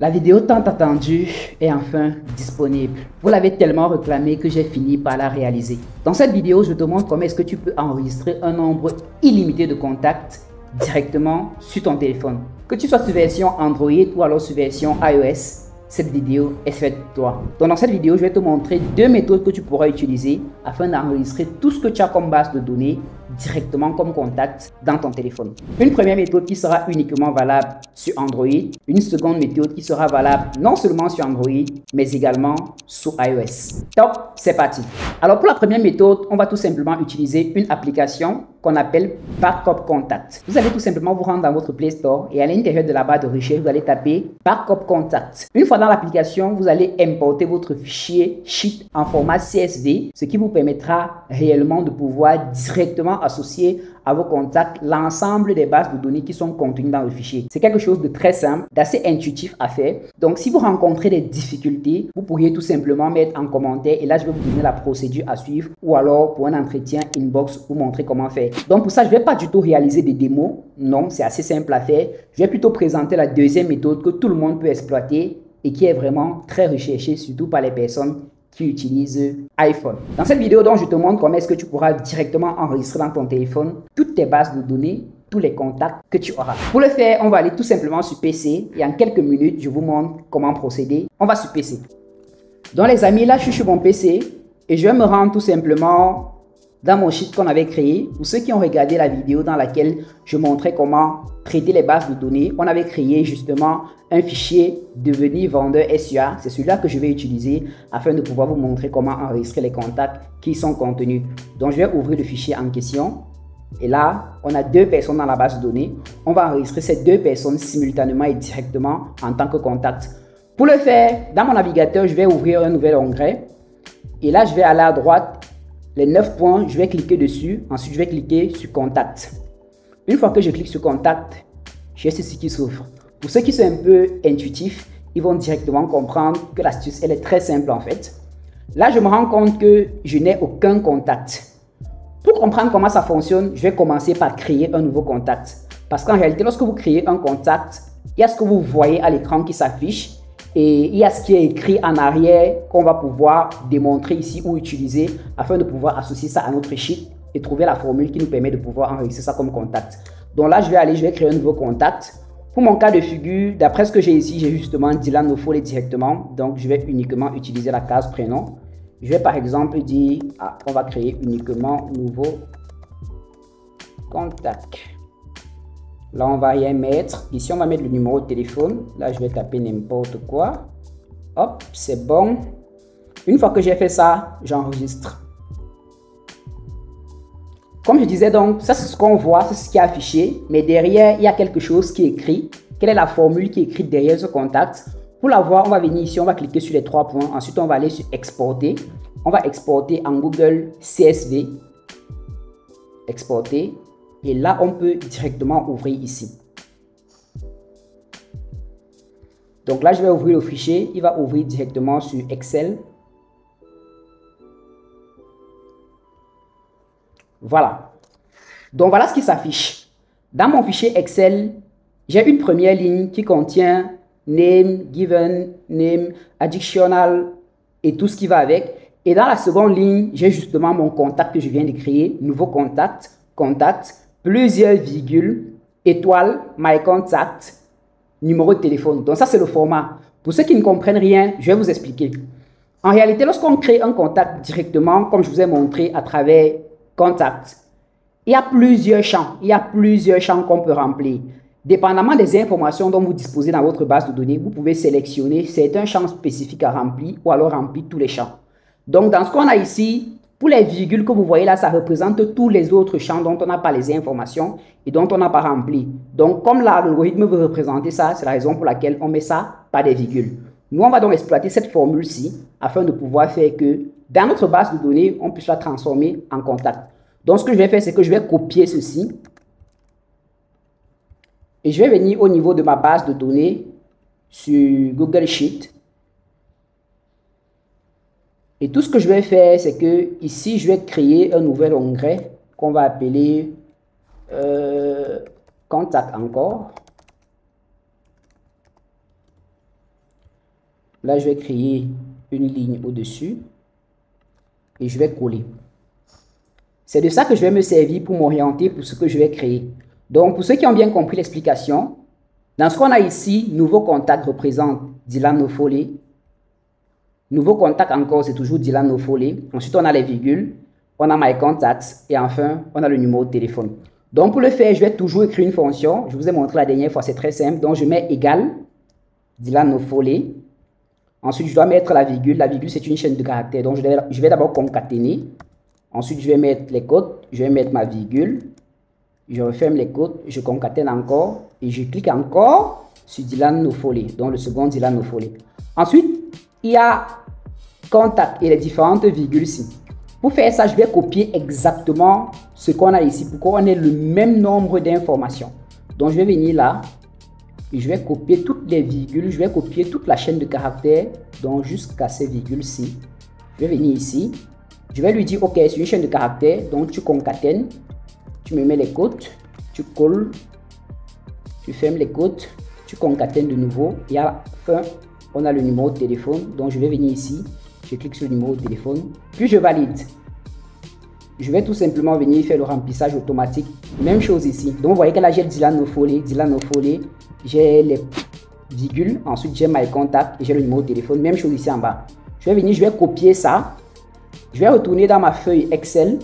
La vidéo tant attendue est enfin disponible. Vous l'avez tellement réclamée que j'ai fini par la réaliser. Dans cette vidéo, je te montre comment est-ce que tu peux enregistrer un nombre illimité de contacts directement sur ton téléphone. Que tu sois sur version Android ou alors sur version iOS, cette vidéo est faite pour toi. Donc dans cette vidéo, je vais te montrer deux méthodes que tu pourras utiliser afin d'enregistrer tout ce que tu as comme base de données directement comme contact dans ton téléphone. Une première méthode qui sera uniquement valable sur Android, une seconde méthode qui sera valable non seulement sur Android, mais également sur iOS. Top, c'est parti. Alors pour la première méthode, on va tout simplement utiliser une application qu'on appelle Backup Contact. Vous allez tout simplement vous rendre dans votre Play Store et à l'intérieur de la barre de recherche, vous allez taper Backup Contact. Une fois dans l'application, vous allez importer votre fichier Sheet en format CSV, ce qui vous permettra réellement de pouvoir directement associer à vos contacts l'ensemble des bases de données qui sont contenues dans le fichier. C'est quelque chose de très simple, d'assez intuitif à faire. Donc si vous rencontrez des difficultés, vous pourriez tout simplement mettre en commentaire et là je vais vous donner la procédure à suivre ou alors pour un entretien inbox vous montrer comment faire. Donc pour ça, je ne vais pas du tout réaliser des démos. Non, c'est assez simple à faire. Je vais plutôt présenter la deuxième méthode que tout le monde peut exploiter et qui est vraiment très recherchée, surtout par les personnes qui utilisent iPhone. Dans cette vidéo, donc, je te montre comment est-ce que tu pourras directement enregistrer dans ton téléphone toutes tes bases de données, tous les contacts que tu auras. Pour le faire, on va aller tout simplement sur PC et en quelques minutes, je vous montre comment procéder. On va sur PC. Donc les amis, là, je suis sur mon PC et je vais me rendre tout simplement dans mon sheet qu'on avait créé. Pour ceux qui ont regardé la vidéo dans laquelle je montrais comment traiter les bases de données, on avait créé justement un fichier devenir vendeur SUA. C'est celui-là que je vais utiliser afin de pouvoir vous montrer comment enregistrer les contacts qui sont contenus. Donc je vais ouvrir le fichier en question. Et là, on a deux personnes dans la base de données. On va enregistrer ces deux personnes simultanément et directement en tant que contact. Pour le faire, dans mon navigateur, je vais ouvrir un nouvel onglet. Et là, je vais aller à droite. Les 9 points, je vais cliquer dessus. Ensuite, je vais cliquer sur Contact. Une fois que je clique sur Contact, j'ai ceci qui s'ouvre. Pour ceux qui sont un peu intuitifs, ils vont directement comprendre que l'astuce, elle est très simple en fait. Là, je me rends compte que je n'ai aucun contact. Pour comprendre comment ça fonctionne, je vais commencer par créer un nouveau contact. Parce qu'en réalité, lorsque vous créez un contact, il y a ce que vous voyez à l'écran qui s'affiche. Et il y a ce qui est écrit en arrière qu'on va pouvoir démontrer ici ou utiliser afin de pouvoir associer ça à notre sheet et trouver la formule qui nous permet de pouvoir enregistrer ça comme contact. Donc là, je vais créer un nouveau contact. Pour mon cas de figure, d'après ce que j'ai ici, j'ai justement Dylan Nofole directement. Donc, je vais uniquement utiliser la case prénom. Je vais par exemple dire, on va créer uniquement nouveau contact. Là, on va rien mettre. Ici, on va mettre le numéro de téléphone. Là, je vais taper n'importe quoi. Hop, c'est bon. Une fois que j'ai fait ça, j'enregistre. Comme je disais donc, ça c'est ce qu'on voit, c'est ce qui est affiché. Mais derrière, il y a quelque chose qui est écrit. Quelle est la formule qui est écrite derrière ce contact? Pour la voir, on va venir ici, on va cliquer sur les 3 points. Ensuite, on va aller sur Exporter. On va exporter en Google CSV. Exporter. Et là, on peut directement ouvrir ici. Donc là, je vais ouvrir le fichier. Il va ouvrir directement sur Excel. Voilà. Donc voilà ce qui s'affiche. Dans mon fichier Excel, j'ai une première ligne qui contient name, given, name, additional et tout ce qui va avec. Et dans la seconde ligne, j'ai justement mon contact que je viens de créer. Nouveau contact, contact. Plusieurs virgules, étoile, my contact, numéro de téléphone. Donc ça, c'est le format. Pour ceux qui ne comprennent rien, je vais vous expliquer. En réalité, lorsqu'on crée un contact directement, comme je vous ai montré à travers contact, il y a plusieurs champs. Il y a plusieurs champs qu'on peut remplir. Dépendamment des informations dont vous disposez dans votre base de données, vous pouvez sélectionner certains champs spécifiques à remplir ou alors remplir tous les champs. Donc, dans ce qu'on a ici, pour les virgules que vous voyez là, ça représente tous les autres champs dont on n'a pas les informations et dont on n'a pas rempli. Donc, comme l'algorithme veut représenter ça, c'est la raison pour laquelle on met ça par des virgules. Nous, on va donc exploiter cette formule-ci afin de pouvoir faire que dans notre base de données, on puisse la transformer en contact. Donc, ce que je vais faire, c'est que je vais copier ceci et je vais venir au niveau de ma base de données sur Google Sheet. Et tout ce que je vais faire, c'est que ici, je vais créer un nouvel onglet qu'on va appeler contact encore. Là, je vais créer une ligne au-dessus et je vais coller. C'est de ça que je vais me servir pour m'orienter pour ce que je vais créer. Donc, pour ceux qui ont bien compris l'explication, dans ce qu'on a ici, nouveau contact représente Dylan Offoley. Nouveau contact encore, c'est toujours Dylan Offoley. Ensuite, on a les virgules, on a My Contacts et enfin, on a le numéro de téléphone. Donc, pour le faire, je vais toujours écrire une fonction. Je vous ai montré la dernière fois, c'est très simple. Donc, je mets égal Dylan Offoley. Ensuite, je dois mettre la virgule. La virgule, c'est une chaîne de caractères. Donc, je vais d'abord concaténer. Ensuite, je vais mettre les côtes. Je vais mettre ma virgule. Je referme les côtes. Je concatène encore. Et je clique encore sur Dylan Offoley. Donc, le second Dylan Offoley. Ensuite, il y a contact et les différentes virgules ici. Pour faire ça, je vais copier exactement ce qu'on a ici pour qu'on ait le même nombre d'informations. Donc, je vais venir là. Et je vais copier toutes les virgules, je vais copier toute la chaîne de caractères, donc jusqu'à ces virgules-ci. Je vais venir ici, je vais lui dire, ok, c'est une chaîne de caractères, donc tu concatènes, tu me mets les côtes, tu colles, tu fermes les côtes, tu concatènes de nouveau, et à la fin, on a le numéro de téléphone, donc je vais venir ici, je clique sur le numéro de téléphone, puis je valide. Je vais tout simplement venir faire le remplissage automatique. Même chose ici. Donc, vous voyez que là, j'ai Dylan Offoley, j'ai les virgules, ensuite j'ai My Contact et j'ai le numéro de téléphone. Même chose ici en bas. Je vais venir, je vais copier ça. Je vais retourner dans ma feuille Excel.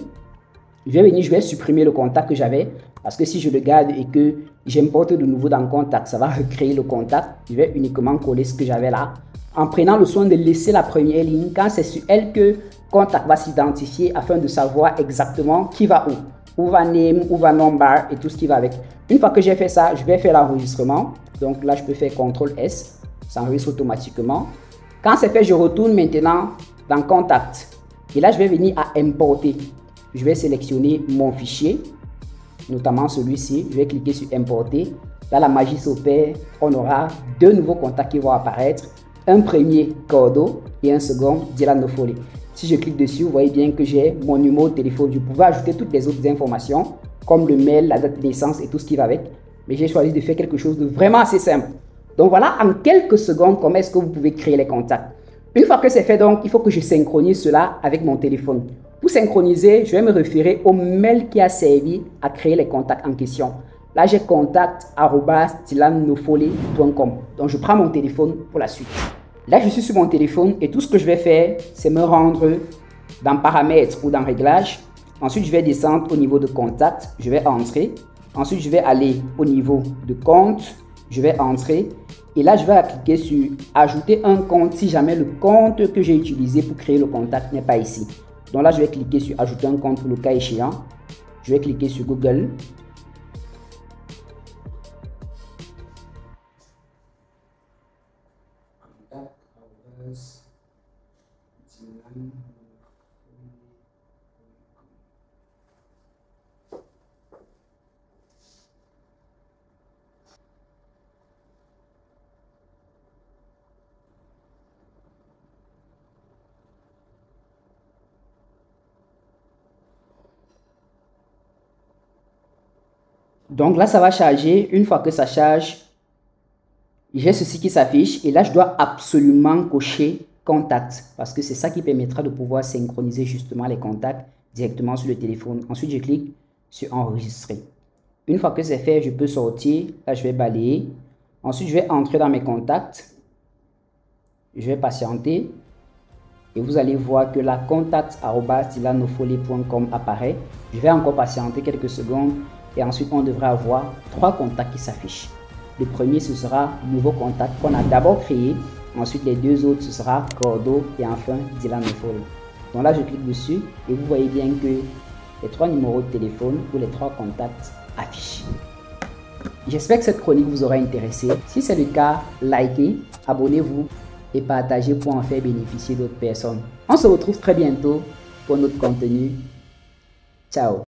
Je vais venir, je vais supprimer le contact que j'avais. Parce que si je le garde et que j'importe de nouveau dans le contact, ça va recréer le contact. Je vais uniquement coller ce que j'avais là. En prenant le soin de laisser la première ligne, quand c'est sur elle que contact va s'identifier afin de savoir exactement qui va où va name, où va number et tout ce qui va avec. Une fois que j'ai fait ça, je vais faire l'enregistrement. Donc là, je peux faire CTRL S, ça enregistre automatiquement. Quand c'est fait, je retourne maintenant dans contact. Et là, je vais venir à importer. Je vais sélectionner mon fichier, notamment celui-ci. Je vais cliquer sur importer. Là, la magie s'opère. On aura deux nouveaux contacts qui vont apparaître. Un premier, Cordo, et un second, Dylan Offoley. Si je clique dessus, vous voyez bien que j'ai mon numéro de téléphone. Je pouvais ajouter toutes les autres informations, comme le mail, la date de naissance et tout ce qui va avec. Mais j'ai choisi de faire quelque chose de vraiment assez simple. Donc voilà, en quelques secondes, comment est-ce que vous pouvez créer les contacts. Une fois que c'est fait, donc, il faut que je synchronise cela avec mon téléphone. Pour synchroniser, je vais me référer au mail qui a servi à créer les contacts en question. Là, j'ai contact@dylanoffoley.com. Donc, je prends mon téléphone pour la suite. Là, je suis sur mon téléphone et tout ce que je vais faire, c'est me rendre dans paramètres ou dans réglages. Ensuite, je vais descendre au niveau de contact. Je vais entrer. Ensuite, je vais aller au niveau de compte. Je vais entrer. Et là, je vais cliquer sur ajouter un compte si jamais le compte que j'ai utilisé pour créer le contact n'est pas ici. Donc là, je vais cliquer sur ajouter un compte pour le cas échéant. Je vais cliquer sur Google. Donc là, ça va charger. Une fois que ça charge, j'ai ceci qui s'affiche. Et là, je dois absolument cocher contact. Parce que c'est ça qui permettra de pouvoir synchroniser justement les contacts directement sur le téléphone. Ensuite, je clique sur enregistrer. Une fois que c'est fait, je peux sortir. Là, je vais balayer. Ensuite, je vais entrer dans mes contacts. Je vais patienter. Et vous allez voir que la contact@dylanoffoley.com apparaît. Je vais encore patienter quelques secondes. Et ensuite, on devrait avoir 3 contacts qui s'affichent. Le premier, ce sera nouveau contact qu'on a d'abord créé. Ensuite, les 2 autres, ce sera Cordo et enfin Dylan Offoley. Donc là, je clique dessus et vous voyez bien que les 3 numéros de téléphone ou les 3 contacts affichent. J'espère que cette chronique vous aura intéressé. Si c'est le cas, likez, abonnez-vous et partagez pour en faire bénéficier d'autres personnes. On se retrouve très bientôt pour notre contenu. Ciao.